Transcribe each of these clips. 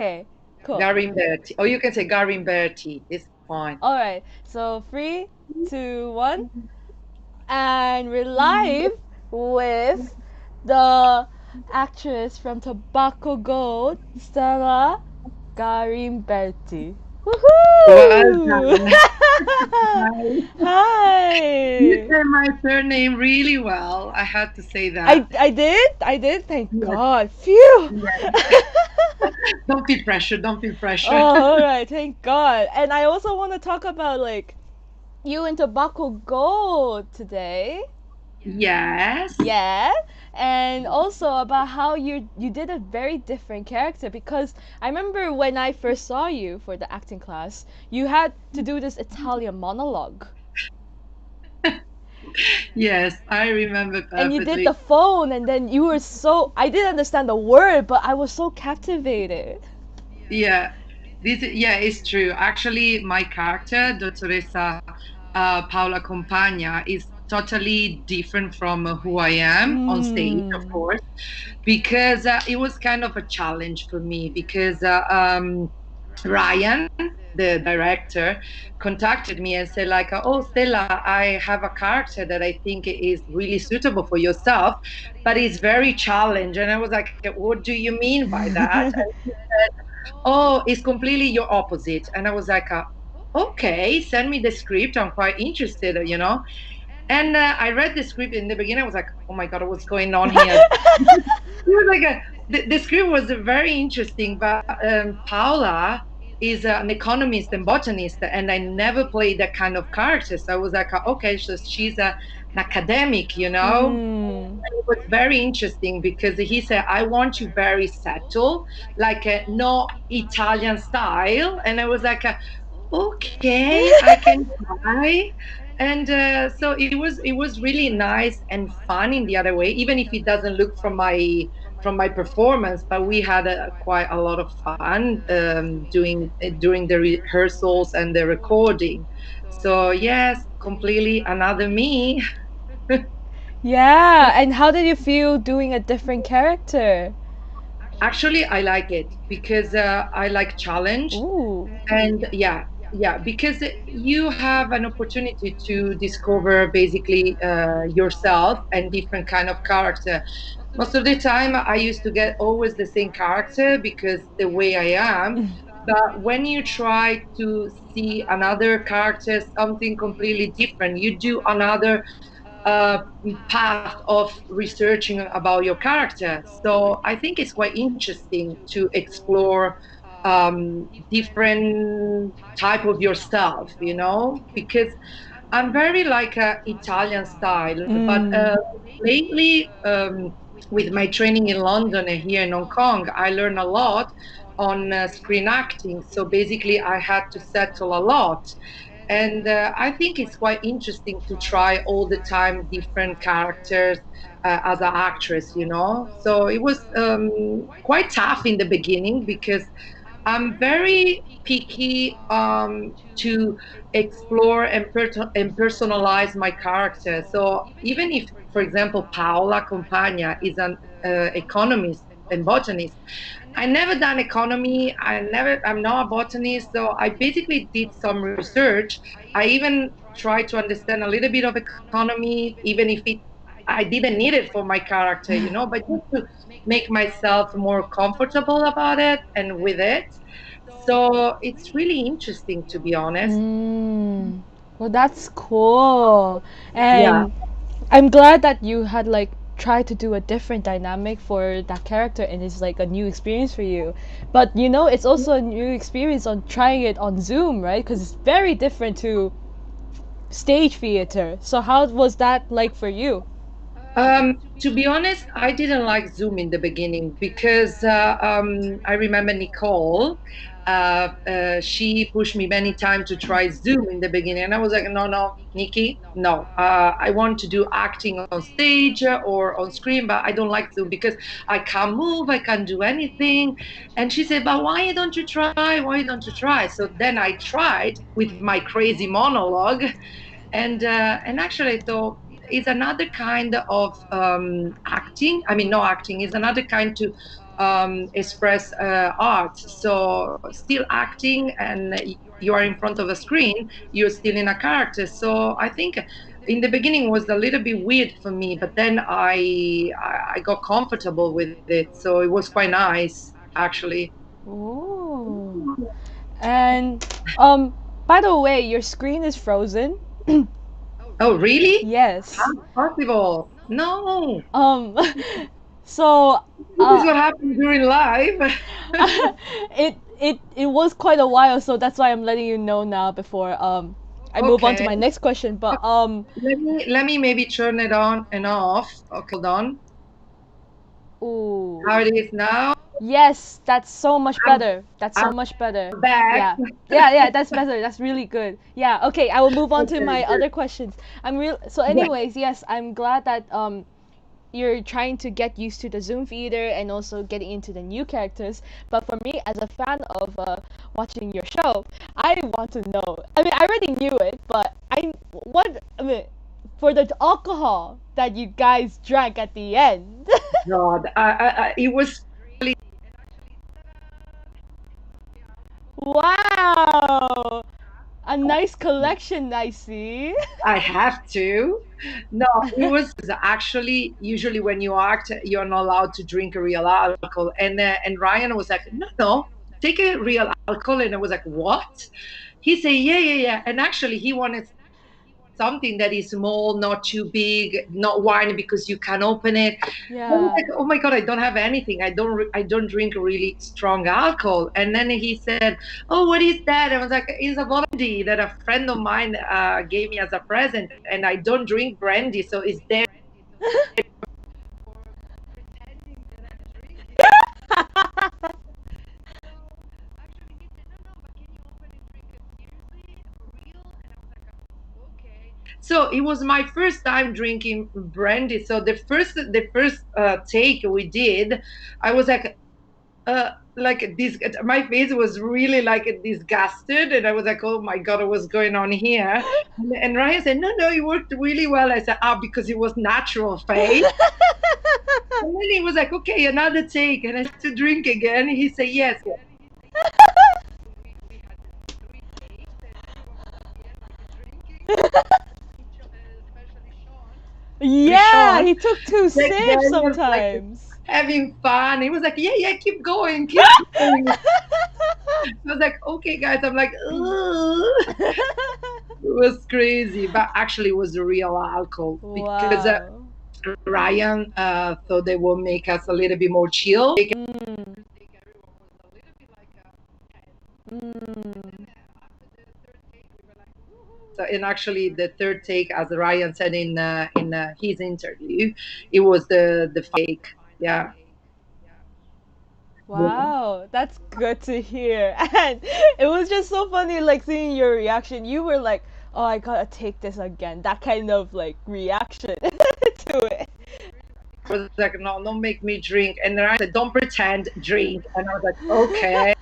Okay, cool. Garimberti. Or you can say Garimberti. It's fine. All right. So 3, 2, 1, and we're live with the actress from Tobacco Gold, Stella Garimberti. Well Woohoo! done. Hi. You Hi. said my surname really well. I had to say I that. I did. I did. Thank Yes, God. Phew. yes. Don't feel pressure. Don't feel Oh, pressure. all right. Thank God. And I also want to talk about like you and Tobacco Gold today. Yes. Yeah, and also about how you did a very different character because I remember when I first saw you for the acting class, you had to do this Italian monologue. Yes, I remember And you did the perfectly. phone and then you were so I didn't understand the word, but I was so captivated. Yeah, yeah, it's true. Actually, my character, Dottoressa Paola Compagna, is totally different from who I am on stage, of Mm. course, because it was kind of a challenge for me because Ryan, the director, contacted me and said like, "Oh, Stella, I have a character that I think is really suitable for yourself, but it's very challenging." And I was like, "What do you mean by that?" And he said, "Oh, it's completely your opposite." And I was like, "Okay, send me the script. I'm quite interested." And I read the script in the beginning. I was like, "Oh my God, what's going on here?" It was like the script was very interesting, but Paula is an economist and botanist, and I never played that kind of character. So I was like, okay, so she's an academic. Mm. And it was very interesting because he said, I want you very settled, like no Italian style. And I was like, okay, I can try. And so it was really nice and fun in the other way, even if it doesn't look from my performance. But we had quite a lot of fun doing during the rehearsals and the recording. So yes, completely another me. Yeah, and how did you feel doing a different character? Actually, I like it because I like challenge. Ooh. And yeah, because you have an opportunity to discover basically yourself and different kind of character. Most of the time, I used to get always the same character because the way I am. But when you try to see another character, something completely different, you do another uh, path of researching about your character. So I think it's quite interesting to explore different type of yourself, because I'm very like a Italian style, but Mm. lately with my training in London and here in Hong Kong, I learned a lot on screen acting. So basically, I had to settle a lot. And I think it's quite interesting to try all the time different characters as an actress. So it was quite tough in the beginning because I'm very picky to explore and personalize my character. So even if, for example, Paola Compagna is an economist and botanist, I never done economy. I'm not a botanist, so I basically did some research. I even tried to understand a little bit of economy, even if I didn't need it for my character, but just to make myself more comfortable about it and with it. So it's really interesting, to be honest. Mm. Well, that's cool. Yeah. And I'm glad that you had like tried to do a different dynamic for that character and it's like a new experience for you. But it's also a new experience on trying it on Zoom, right? Because it's very different to stage theater. So how was that like for you? To be honest, I didn't like Zoom in the beginning because I remember Nicole. She pushed me many times to try Zoom in the beginning, and I was like, "No, no, Nikki, no. I want to do acting on stage or on screen, but I don't like Zoom because I can't move, I can't do anything." And she said, "But why don't you try? Why don't you try?" So then I tried with my crazy monologue, and actually I thought it's another kind of acting. I mean, no acting is another kind to express art. So still acting, and you are in front of a screen, you're still in a character. So I think in the beginning was a little bit weird for me, but then I got comfortable with it. So it was quite nice, actually. Oh. And by the way, your screen is frozen. Oh, really? Yes. How possible? No, Um so this is what happened during live. it was quite a while, so that's why I'm letting you know now before I move on to Okay. my next question. But Let me maybe turn it on and off. Okay, hold on. ooh. How it is now? Yes, that's so much I'm better. That's so I'm much better. back. Yeah. Yeah, yeah, that's better. That's really good. Yeah, okay, I will move on to Okay, my good. other questions. I'm real so Yeah. anyways, yes, I'm glad that you're trying to get used to the Zoom theater and also getting into the new characters. But for me, as a fan of watching your show, I want to know. I mean, I already knew it, but I mean, for the alcohol that you guys drank at the end. God, it was really. Wow, a nice collection, I see. I have to. No, it was actually usually when you act, you're not allowed to drink a real alcohol. And Ryan was like, no, no, take a real alcohol. And I was like, what? He said, yeah, yeah, yeah. And actually, he wanted something that is small, not too big, not wine because you can open it. I was Yeah. like, oh my god, I don't have anything. I don't drink really strong alcohol. And then he said, oh, what is that? I was like, it's a brandy that a friend of mine gave me as a present, and I don't drink brandy, so it's there. So it was my first time drinking brandy. So the first take we did, I was like this. My face was really like disgusted, and I was like, "Oh my god, what's going on here?" And Ryan said, "No, no, it worked really well." I said, "Ah, because it was natural face." And then he was like, "Okay, another take," and I had to drink again. He said, "Yes." Yes. Especially Yeah, Sean, he took two back sips then was like sometimes. having fun. He was like, "Yeah, yeah, keep going, keep going." I was like, "Okay, guys." I'm like, ugh. It was crazy, but actually, it was a real alcohol because Wow. Ryan thought they will make us a little bit more chill. Mm. Mm. So, and actually, the third take, as Ryan said in his interview, it was the fake. Yeah. Yeah. Wow, that's good to hear. And it was just so funny, like seeing your reaction. You were like, "Oh, I gotta take this again." That kind of like reaction to it. I was like, no, don't make me drink. And then I said, don't pretend, drink. And I was like, okay.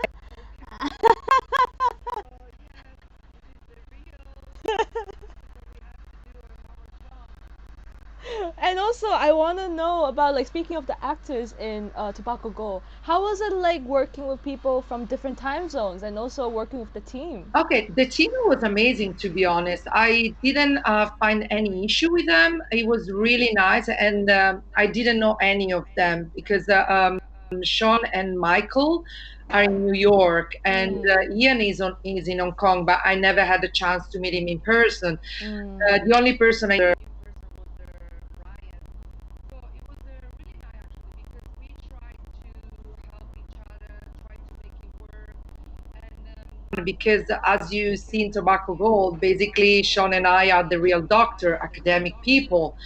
And also, I want to know about like speaking of the actors in Tobacco Go. How was it like working with people from different time zones and also working with the team? Okay, the team was amazing, to be honest. I didn't find any issue with them. It was really nice, and I didn't know any of them because Sean and Michael are in New York, and Mm. Ian is in Hong Kong, but I never had a chance to meet him in person. Mm. The only person I because as you see in Tobacco Gold, basically Sean and I are the real doctor, academic people.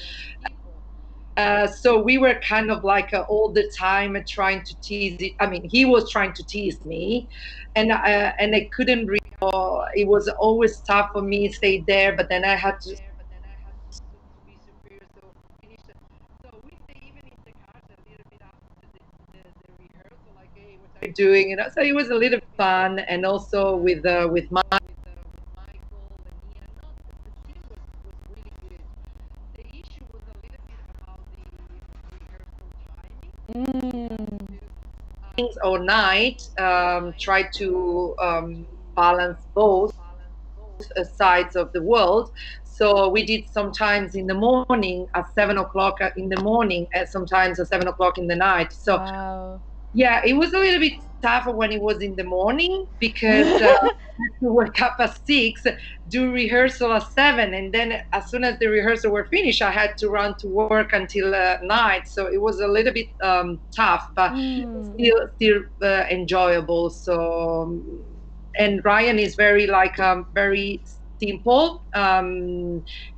So we were kind of like all the time trying to tease it. I mean, he was trying to tease me, and I couldn't. It was always tough for me to stay there, but then I had to doing, so it was a little fun, and also with my. Mm. or night, try to balance both sides of the world. So we did sometimes in the morning at 7 o'clock in the morning, and sometimes at 7 o'clock in the night. So Wow. yeah, it was a little bit tougher when it was in the morning because I had to wake up at 6, do rehearsal at 7, and then as soon as the rehearsal were finished, I had to run to work until night. So it was a little bit tough, but Mm. still enjoyable. So and Ryan is very very simple.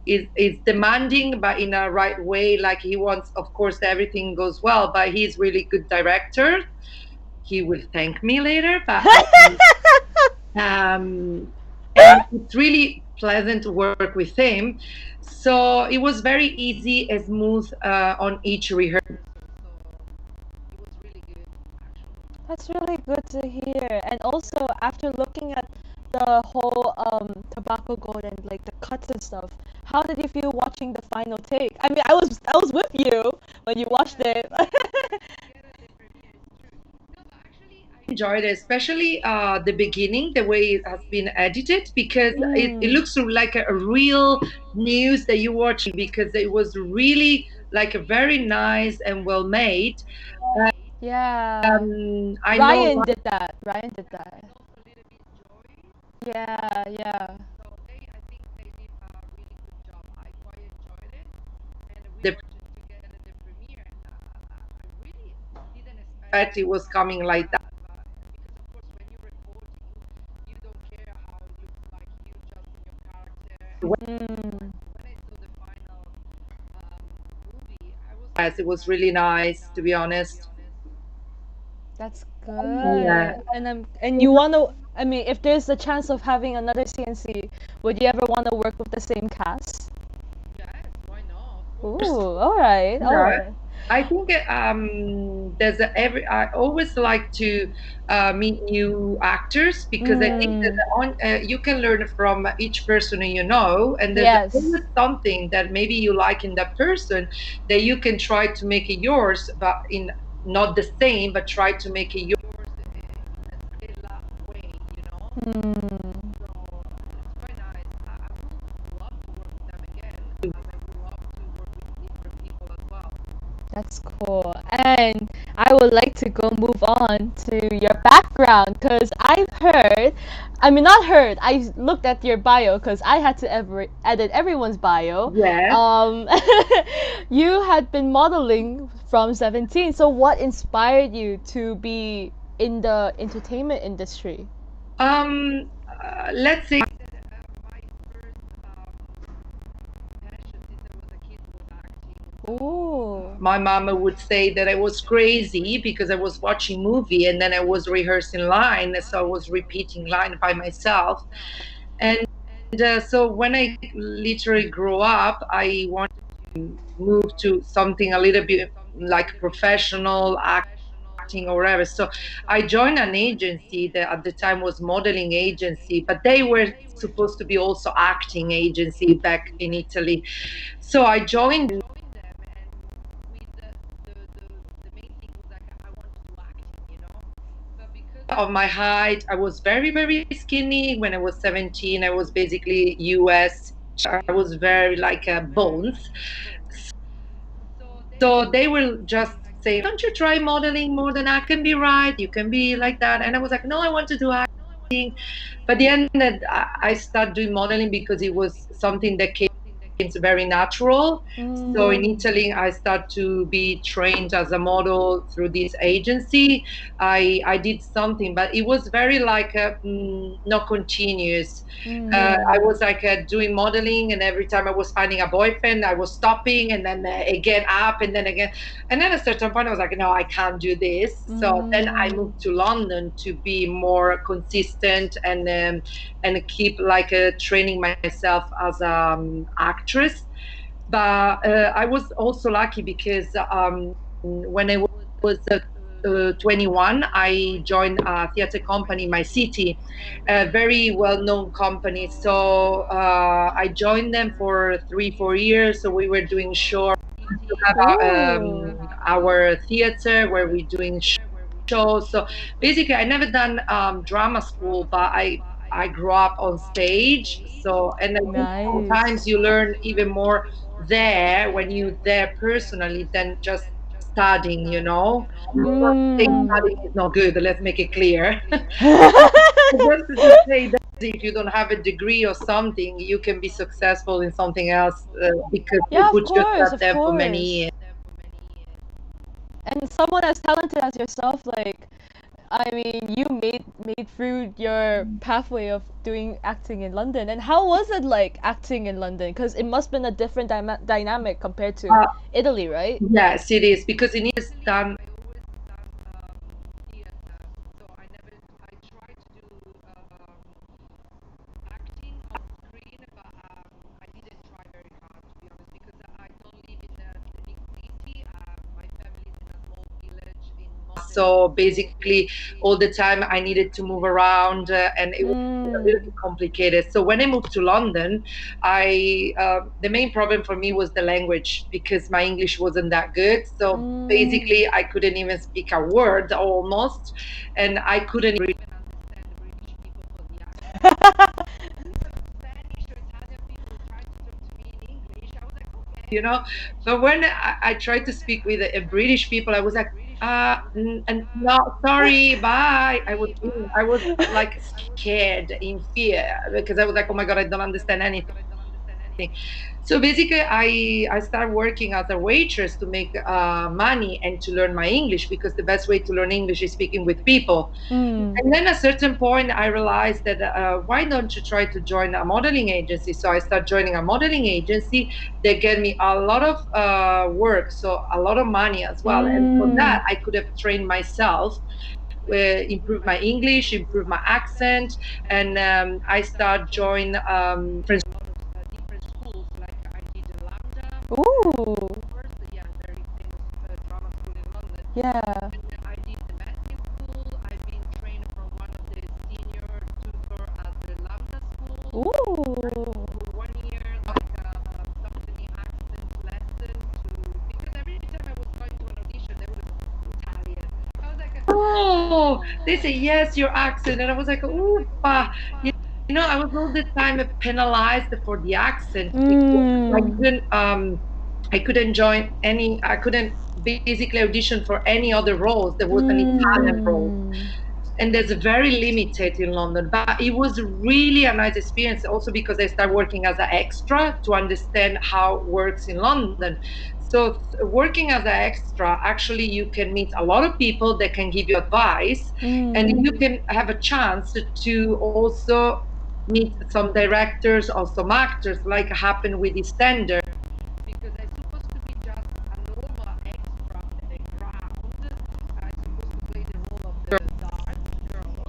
Is demanding, but in a right way. Like he wants, of course, everything goes well, but he's really good director. He will thank me later, but um, and it's really pleasant to work with him. So it was very easy and smooth on each rehearsal. That's really good to hear. And also, after looking at the whole tobacco gold and like the cuts and stuff, how did you feel watching the final take? I mean, I was with you when you watched it. Enjoyed it, especially the beginning, the way it has been edited, because it Mm. looks like a real news that you're watching, because it was really like a very nice and well made. Yeah. I know Ryan did that. Ryan did that. Yeah, yeah. the fact it was coming like that. Mm. Yes, it was really nice, to be honest. That's Yeah. good. And you wanna I mean, if there's a chance of having another CNC, would you ever wanna work with the same cast? Ooh, all right, all Yeah. right. I think there's every. I always like to meet new actors, because I think that Mm, you can learn from each person who you know, and there's yes. always something that maybe you like in that person that you can try to make it yours, but in not the same, but try to make it yours. Mm, that's cool. And I would like to go move on to your background because I've heard, I mean, not heard, I looked at your bio because I had to edit everyone's bio. Yes. Um, you had been modeling from 17. So, what inspired you to be in the entertainment industry? Let's say Ooh. my mama would say that I was crazy because I was watching movie and then I was rehearsing line, so I was repeating line by myself. And so when I literally grew up, I wanted to move to something a little bit like professional acting or whatever. So I joined an agency that at the time was modeling agency, but they were supposed to be also acting agency back in Italy. So I joined of my height. I was very, very skinny when I was 17. I was basically US. I was very like bones. So they will just say, "Don't you try modeling more than I can be right? You can be like that." And I was like, "No, I want to do acting." But the end that I started doing modeling because it was something that came very natural. So in Mm, Italy, I started to be trained as a model through this agency. I did something, but it was very like not continuous. I mm, was like doing modeling, and every time I was finding a boyfriend, I was stopping, and then again up, and then again. And then at a certain point, I was like, no, I can't do this. So then I mm, moved to London to be more consistent and keep like training myself as an actress. But I was also lucky because when I was 21, I joined a theater company in my city, a very well-known company. So I joined them for 3, 4 years. So we were doing shows. We have ooh. our theater where we're doing shows. shows. So basically, I never done drama school, but I grew up on stage. So, and I think sometimes Nice. you learn even more there when you're there personally than just studying. You know, I'm not saying Mm. studying is not good. Let's make it clear. Just to say that if you don't have a degree or something, you can be successful in something else because you Yeah, of put course, yourself of there for many course. years. And someone as talented as yourself, like, I mean, you made through your pathway of doing acting in London. And how was it like acting in London? Because it must have been a different dynamic compared to Uh, Italy, right? yes, it is because in Italy done. So basically, all the time I needed to move around, and it was a little Mm. bit complicated. So when I moved to London, I the main problem for me was the language because my English wasn't that good. So Mm. basically, I couldn't even speak a word almost, and I couldn't even you know. But when I tried to speak with British people, I was like, and no, sorry, bye. I was like scared in fear because I was like, oh my god, I don't understand anything. So basically, I started working as a waitress to make money and to learn my English because the best way to learn English is speaking with people. Mm. And then at a certain point, I realized that why don't you try to join a modeling agency? So I started joining a modeling agency. They gave me a lot of work, so a lot of money as well. And for that, Mm. I could have trained myself, improve my English, improve my accent, and I start join different schools. Like I did Lambda, Ooh. first, yeah, very famous drama school in London. Yeah. I did the Matthew School. I've been trained from one of the senior tutor at the Lambda School Ooh. for 1 year, like something accent lesson to because every time I was going to an audition, they would Italian. I was like, oh, they say yes, your accent, and I was like, ooh, you know, I was all the time penalized for the accent because Mm. I couldn't join any, I couldn't basically audition for any other roles. There was an Italian role. Mm. And there's very limited in London, but it was really a nice experience also because I started working as an extra to understand how it works in London. So working as an extra, actually you can meet a lot of people that can give you advice, and Mm. you can have a chance to also meet some directors or some actors, like happened with EastEnders. Because I'm supposed to be just a normal extra at the ground. I'm supposed to play the role of the dark girl.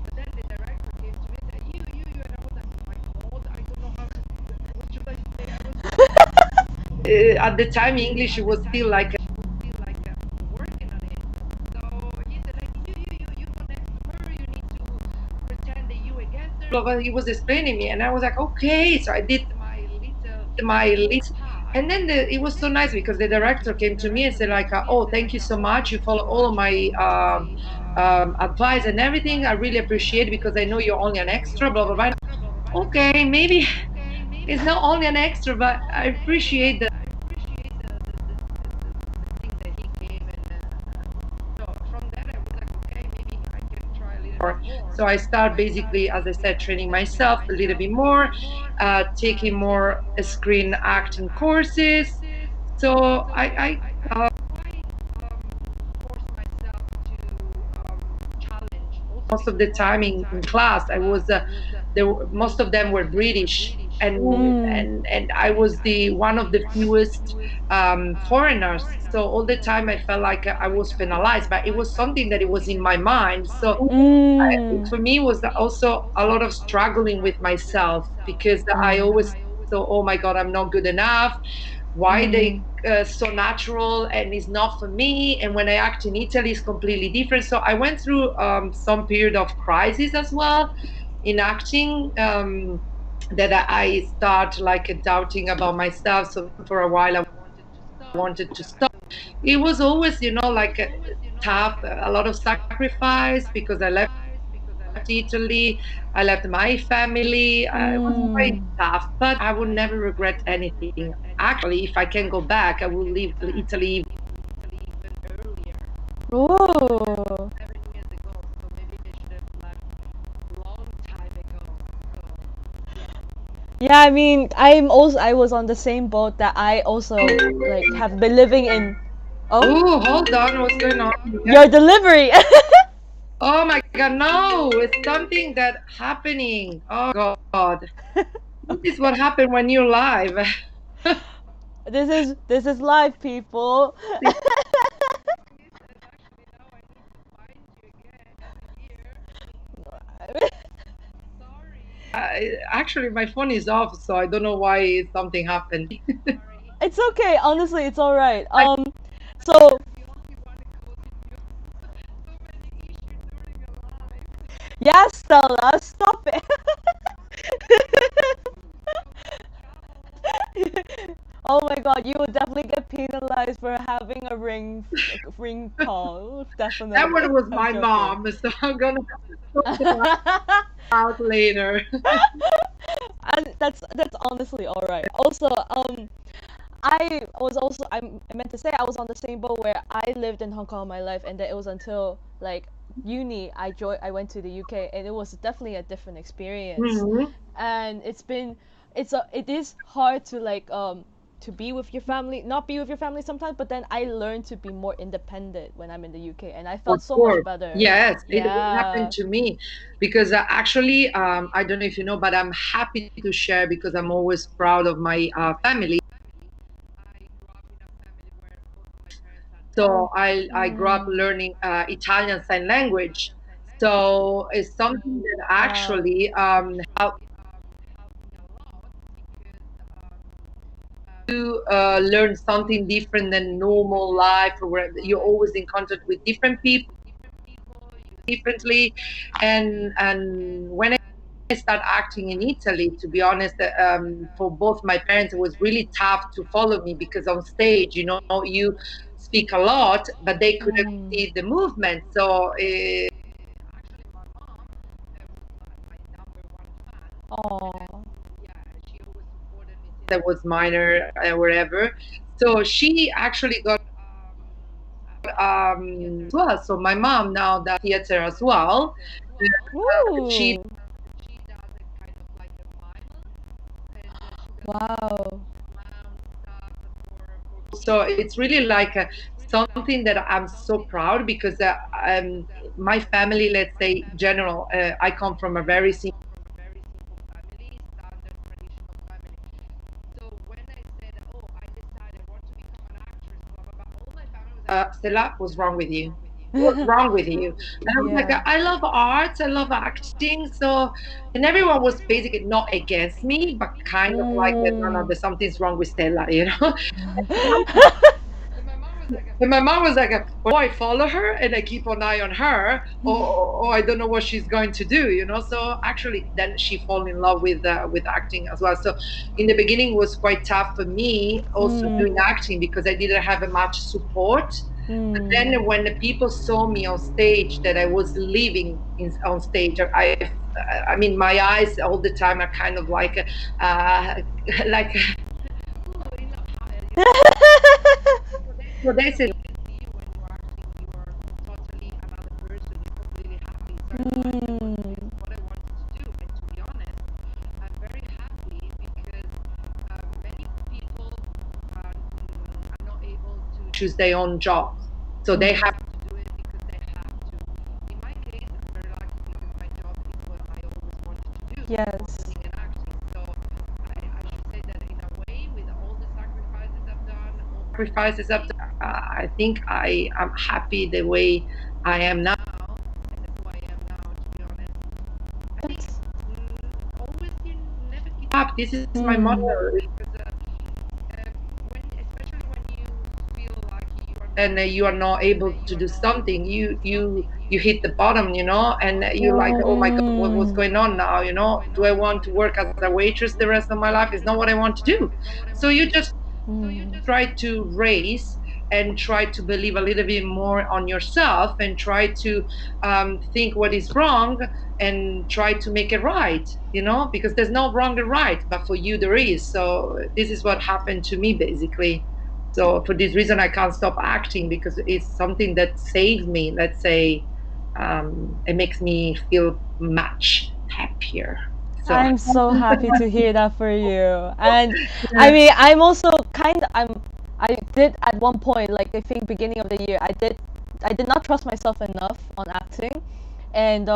But then the director came to me and said, you. And I was like, oh my god, I don't know how to, what should I say? At the time, English was still like working on it. So he said, like, you connect to her, you need to pretend that you against her. But he was explaining me, and I was like, okay. So I did my list. And then it was so nice because the director came to me and said like, oh, thank you so much. You follow all of my advice and everything. I really appreciate it because I know you're only an extra, blah, blah, blah. Okay, maybe it's not only an extra, but I appreciate the thing that he gave. And so from that, I was like, okay, maybe I can try a little bit more. So I start basically, as I said, training myself a little bit more, taking more screen acting courses. So I forced myself to challenge. Most of the time in class, I was most of them were British, Mm. and I was the one of the fewest foreigners. So all the time I felt like I was penalized, but it was something that it was in my mind. So Mm. for me, it was also a lot of struggling with myself because I Mm. always thought, oh my God, I'm not good enough. Why they Mm. so natural and it's not for me? And when I act in Italy, it's completely different. So I went through some period of crisis as well in acting. That I start like doubting about myself. So for a while, I wanted to stop. It was always, you know, like tough, a lot of sacrifice because I left Italy, I left my family. It was quite Mm. tough, but I would never regret anything. Actually, if I can go back, I will leave Italy. Oh. Yeah, I mean, I was on the same boat that I also like have been living in. Oh, Oh, hold on, what's going on here? your delivery. Oh my God, no, it's something that happening. Oh God, this is what happened when you're live. This is live, people. Actually, my phone is off, so I don't know why something happened. It's okay. Honestly, it's all right. So yeah, Stella, stop it. Oh my God, you would definitely get penalized for having a ring call. That Definitely. one was I'm my joking. mom, so I'm gonna sort it out later. And that's honestly all right. Also, I meant to say I was on the same boat where I lived in Hong Kong my life, and then it was until like uni I went to the UK, and it was definitely a different experience. Mhm. And it is hard to to be with your family, not be with your family sometimes, but then I learned to be more independent when I'm in the UK, and I Of felt so much course. better. Yes, it happened Yeah. to me because actually, I don't know if you know, but I'm happy to share because I'm always proud of my family. So Oh. I grew up Mm. learning Italian sign language. So it's something that Wow. actually helped you learn something different than normal life, where you're always in contact with different people differently. And when I started acting in Italy, to be honest, for both my parents, it was really tough to follow me because on stage, you speak a lot, but they couldn't Mm. see the movement. So Oh. that was minor, wherever. So she actually got as well. So my mom now does theater as well. She Ooh. Wow. so it's really like something that I'm so proud because my family, let's say, in general, I come from a very simple. Stella, what's wrong with you? What's wrong with you? And I was like, Yeah. I love arts, I love acting. So, and everyone was basically not against me, but kind of like, no, no, Mm. there's something's wrong with Stella. And my mom was like, well, I follow her and I keep an eye on her, or I don't know what she's going to do. So actually, then she fall in love with acting as well. So in the beginning, it was quite tough for me also doing Mm. acting because I didn't have much support. But Mm. then when the people saw me on stage, that I was living on stage, I mean, my eyes all the time are kind of uh, like so they said Mm. choose their own job. So they have Yes. sacrifices up to, I think I am happy the way I am now. That's. This is my motto. Mm. And you are not able to do something, you hit the bottom, and you're like, oh my God, what's Mm. going on now? Do I want to work as a waitress the rest of my life? It's not what I want to do. So you just Mm. try to raise and try to believe a little bit more on yourself and try to think what is wrong and try to make it right, because there's no wrong and right, but for you there is. So this is what happened to me basically. So for this reason, I can't stop acting because it's something that saves me, let's say. It makes me feel much happier. So I'm so happy to hear that for you. And I yeah. mean, I'm also I did at one point, like I think beginning of the year, I did not trust myself enough on acting, and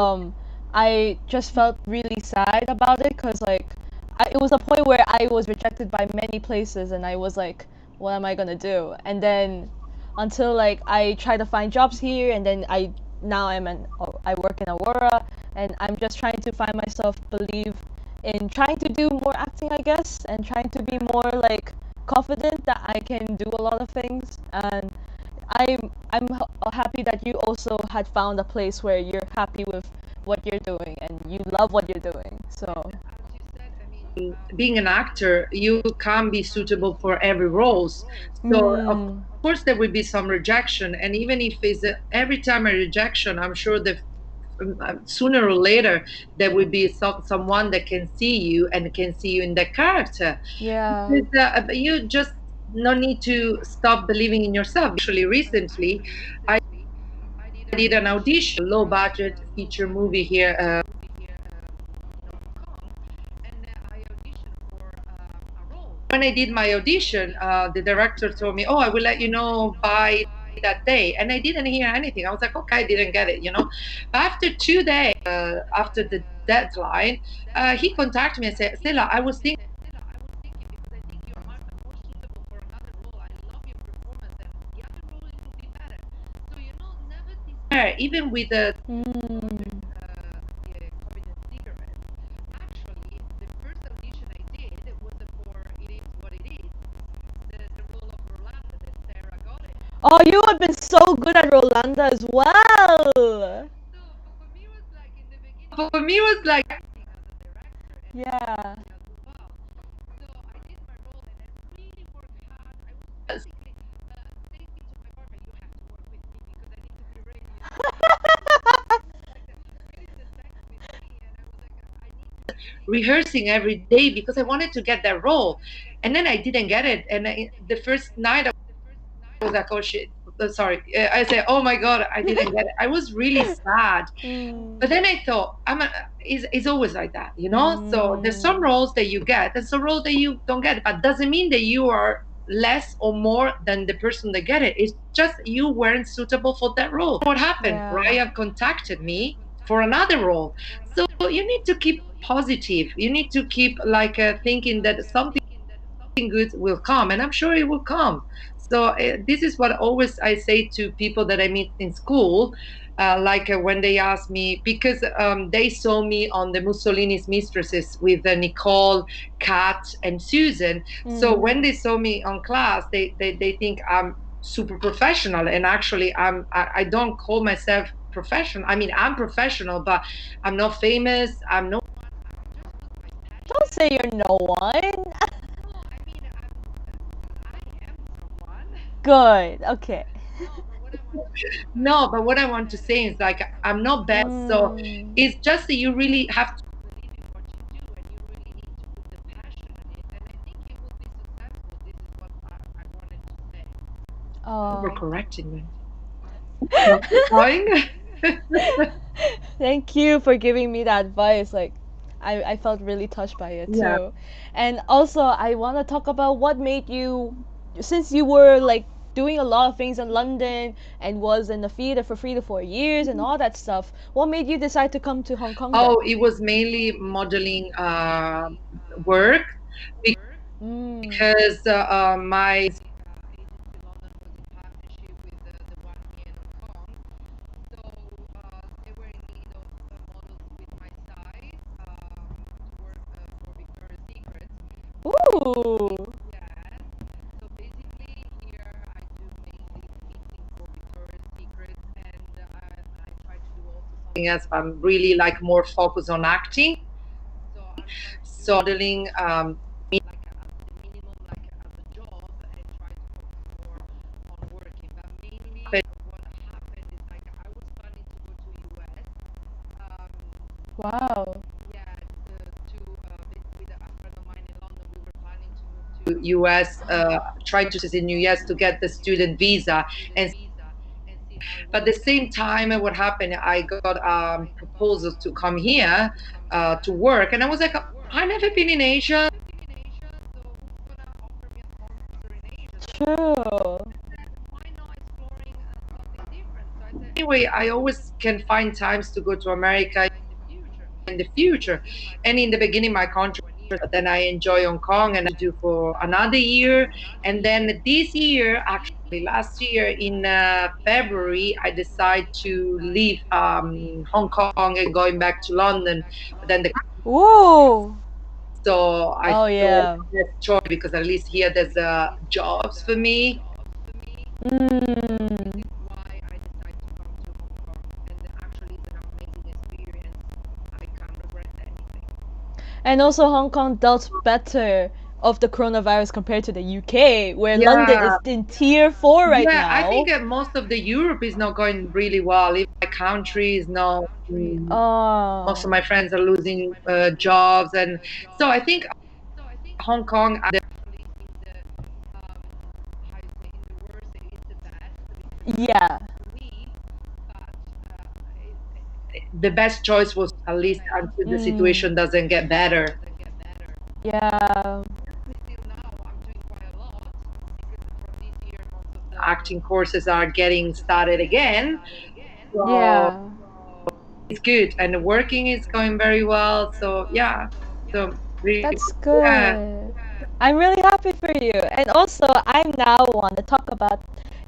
I just felt really sad about it because it was a point where I was rejected by many places, and I was like, what am I gonna do? And then until like I try to find jobs here, and then I work in Aurora, and I'm just trying to find myself believe in trying to do more acting, I guess, and trying to be more like confident that I can do a lot of things. And happy that you also had found a place where you're happy with what you're doing and you love what you're doing. So Being an actor, you can't be suitable for every roles. So of course there will be some rejection, and even if it's every time a rejection, I'm sure that sooner or later there will be someone that can see you and can see you in that character. yeah. Because, you just no need to stop believing in yourself. Actually, recently I did an audition, low budget feature movie here. When I did my audition, the director told me, "Oh, I will let you know by that day," and I didn't hear anything. I was like, "Okay, I didn't get it." But after 2 days, after the deadline, he contacted me and said, "Stella, I was thinking." Even with the Oh, you have been so good at Rolanda as well. for me it was like Yeah. rehearsing every day because I wanted to get that role, and then I didn't get it. And the first night I was like, "Oh shit!" Sorry, I said, "Oh my god, I didn't get it." I was really sad. But then I thought, it's always like that. So there's some roles that you get, and some roles that you don't get. But doesn't mean that you are less or more than the person that get it. It's just you weren't suitable for that role. What happened? Yeah. Ryan contacted me for another role. So you need to keep positive. You need to keep like thinking that something good will come, and I'm sure it will come. So this is what always I say to people that I meet in school, like when they ask me, because they saw me on the Mussolini's Mistresses with Nicole, Kat, and Susan. So when they saw me on class, they think I'm super professional, and actually I don't call myself professional. I mean, I'm professional, but I'm not famous. I'm no. Don't say you're no one. Good. Okay. No, but what I want to say is like I'm not bad. So it's just that you really have to Oh. overcorrecting me. Crying? Thank you for giving me that advice. Like, I felt really touched by it Yeah. too. And also, I want to talk about what made you, since you were like doing a lot of things in London and was in the theater for 3 to 4 years and all that stuff, what made you decide to come to Hong Kong then? Oh, it was mainly modeling work because my Ooh. as I'm really like more focused on acting. So modeling Wow. to US, try to in US to get the student visa, and but at the same time, what happened? I got proposals to come here to work, and I was like, I never been in Asia. True. Anyway, I always can find times to go to America in the future. And in the beginning, my contract, but then I enjoy Hong Kong and I do for another year. And then this year, actually last year in February, I decided to leave Hong Kong and going back to London. But then the Whoa. so I Oh thought yeah. that's choice because at least here there's jobs for me. Mm. And also Hong Kong dealt better of the coronavirus compared to the UK, where London is Yeah, in tier 4 right yeah. I now. think most of the Europe is not going really well. Even my country is not. Most Oh. of my friends are losing jobs, and so I think Hong Kong Yeah. the best choice was at least until the Mm. situation doesn't get better. Yeah. Acting courses are getting started again, so Yeah. it's good, and the working is going very well. So yeah, so really, That's yeah. good. I'm really happy for you. And also, I now want to talk about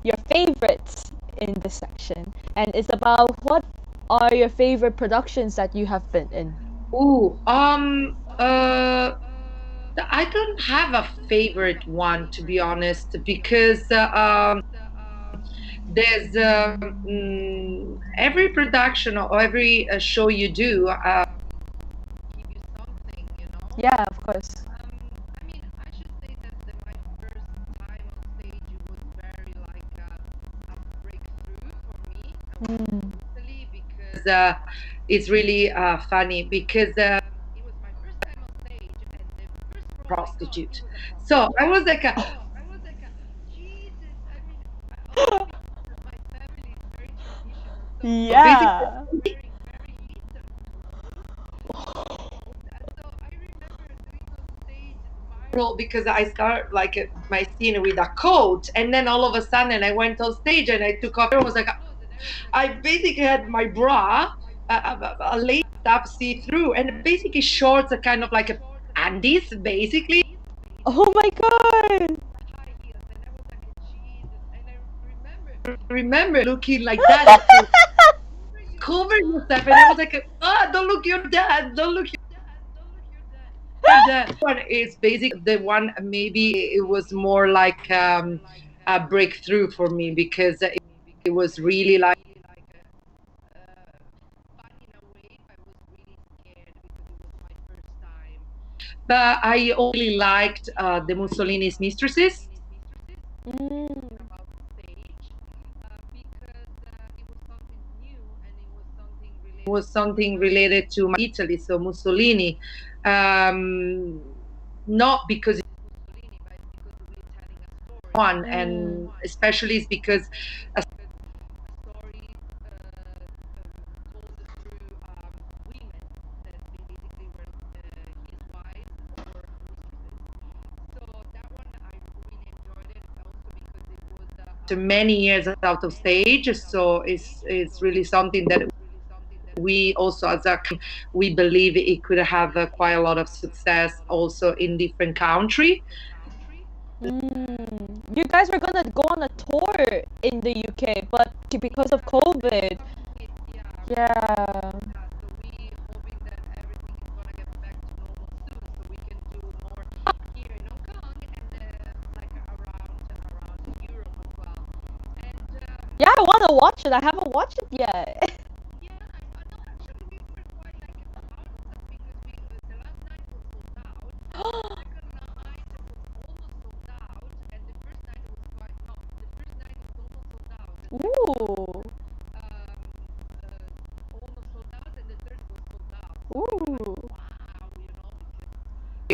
your favorites in this section. And it's about what are your favorite productions that you have been in? Ooh, I don't have a favorite one to be honest, because there's every production or every show you do. Yeah, of course. Mm. Because, it's really funny because prostitute. So I was like, basically Yeah. because I start like my scene with a coat, and then all of a sudden I went on stage and I took off. It was like I basically had my bra, a lace up see through, and basically shorts are kind of like a undies, basically. Oh my god. I remember looking like that and saying, cover yourself, and I was like, don't look your dad, don't look your dad. One is basically the one maybe it was more like a breakthrough for me because it was really like. But I only liked the Mussolini's Mistresses. Mm. It was something related to Italy, so Mussolini. Um, not because one, Mm. and especially it's because after many years out of stage, so it's really something that we also as a we believe it could have quite a lot of success also in different country. Mm. You guys were gonna go on a tour in the UK, but because of COVID. Yeah. Yeah, I wanna watch it. I haven't watched it yet. Ooh.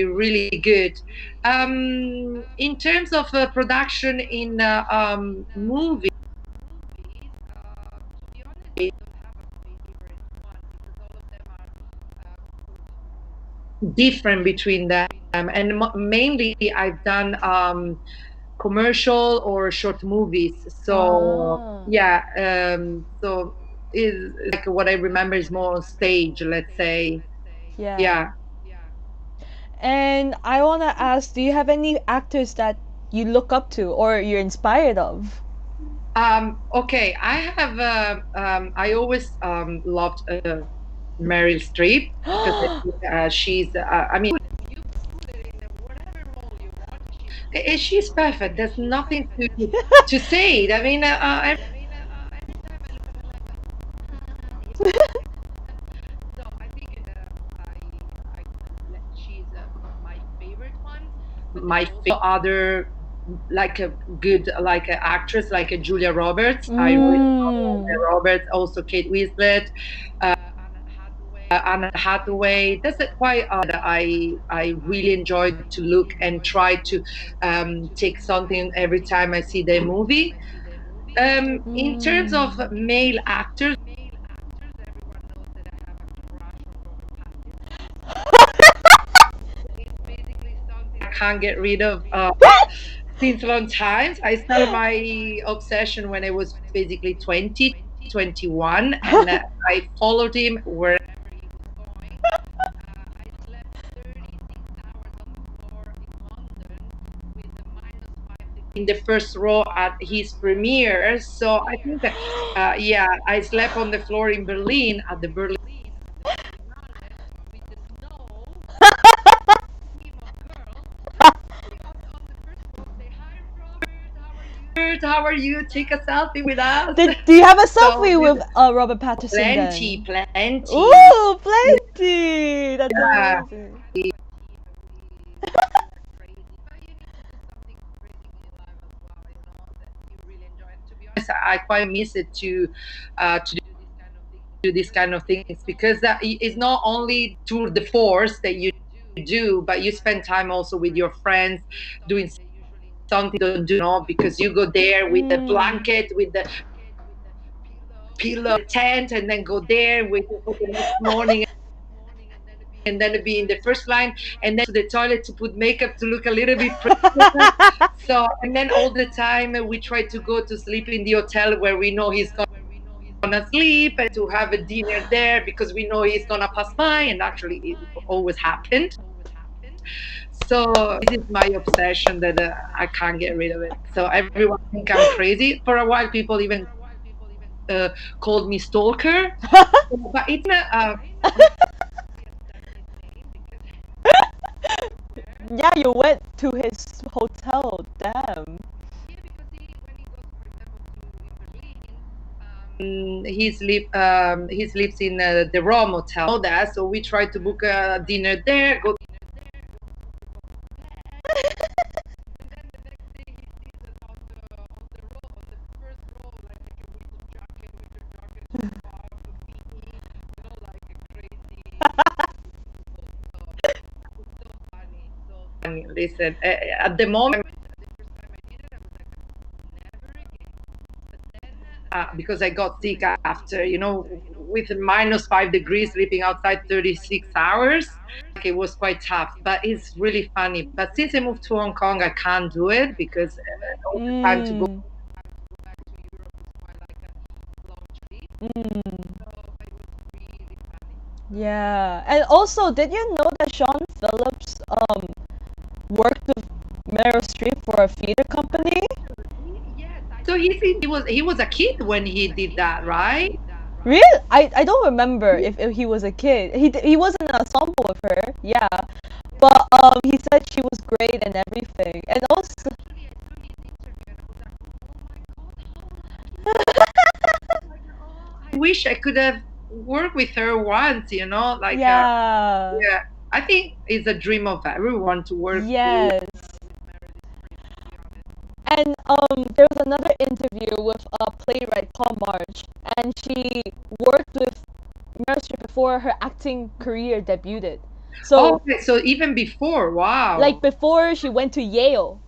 really good. In terms of production in movies, different between them, and mainly I've done commercial or short movies. So Ah, yeah, so is like what I remember is more on stage, let's say. yeah. Yeah. And I want to ask, do you have any actors that you look up to or you're inspired of? Okay, I have. I always loved Meryl Streep because I think, she's. I mean, she's perfect. There's nothing to say. I mean, my favorite other like a good like an actress like a Julia Roberts. I really love Mm. Julia Roberts. Also Kate Winslet, Anna Hathaway. That's quite that I really enjoy to look and try to take something every time I see their movie. In terms of Mm. male actors, I can't get rid of since long times. I started my obsession when I was basically 20, 21, and I followed him where in the first row at his premiere. So I think that, yeah, I slept on the floor in Berlin at the Berlin. How are you? Take a selfie with us. Do you have a So selfie this with Robert Patterson plenty, then? plenty. Ooh, plenty! That's Yeah. amazing. I quite miss it to do these kind of things because that is not only tour de force that you do, but you spend time also with your friends doing something you don't do, because you go there with the Mm. blanket, with the pillow, tent, and then go there, wait for the next morning, and then be in the first line, and then to the toilet to put makeup to look a little bit prettier. So, and then all the time we try to go to sleep in the hotel where we know he's gonna sleep and to have a dinner there because we know he's gonna pass by, and actually it always happened. So this is my obsession that I can't get rid of it. So everyone think I'm crazy. For a while, people even uh, called me stalker, but it's not. Yeah, you went to his hotel. Damn. He sleeps in the Rome hotel. Know that, so we try to book a dinner there. Go and listen. At the moment, because I got sick after, with -5 degrees, sleeping outside 36 hours. Like, it was quite tough, but it's really funny. But since I moved to Hong Kong, I can't do it because all the time to go. Mm. Mm. Yeah. And also, did you know that Sean Phillips worked with Meryl Streep for a theater company? So he was a kid when he did that, right? Really? I don't remember if he was a kid. He was in an ensemble with her, yeah. But he said she was great and everything. And also I wish I could have worked with her once, like yeah. yeah. I think it's a dream of everyone to work with. Yes. And there was another interview with a playwright called Marge, and she worked with Meryl Streep before her acting career debuted. So Okay, so even before, like wow. before she went to Yale.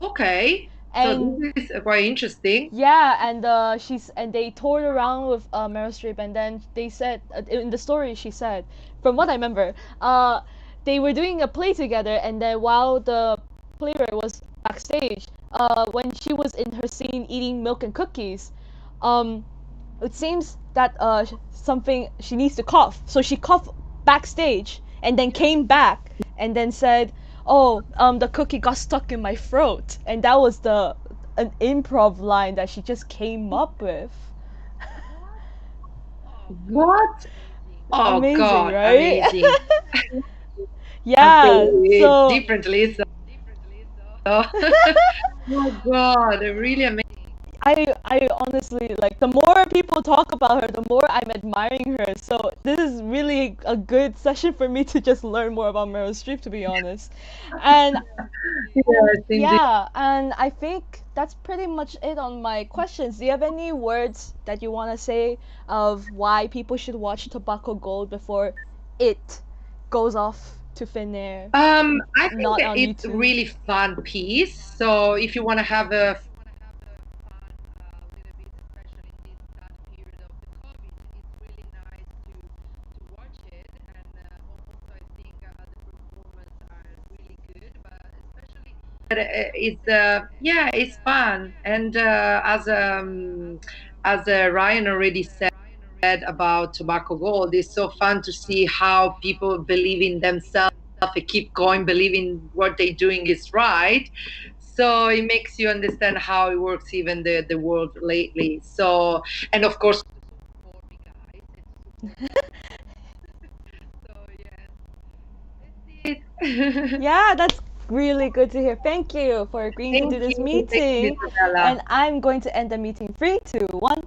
Okay, so And this is quite interesting. yeah, and they toured around with Meryl Streep, and then they said in the story she said, from what I remember, uh, they were doing a play together, and then while the playwright was backstage, when she was in her scene eating milk and cookies, um, it seems that something she needs to cough, so she coughed backstage, and then came back, and then said, "Oh, the cookie got stuck in my throat," and that was the an improv line that she just came up with. What? Oh Amazing, God, right? amazing. Yeah. So Differently, so. Oh God, really amazing. I honestly like the more people talk about her, the more I'm admiring her. So this is really a good session for me to just learn more about Meryl Streep, to be honest. And Yes, indeed. yeah, and I think that's pretty much it on my questions. Do you have any words that you want to say of why people should watch Tobacco Gold before it goes off to thin air, I think not that on it's YouTube? really fun piece. So if you want to have a it's yeah, it's fun. And as Ryan already said about Tobacco Gold, it's so fun to see how people believe in themselves and keep going, believing what they're doing is right. So it makes you understand how it works, even the world lately. So, and of course, it. Yeah, that's really good to hear. Thank you for agreeing to do this Thank you, meeting. Isabella. And I'm going to end the meeting. 3, 2, 1.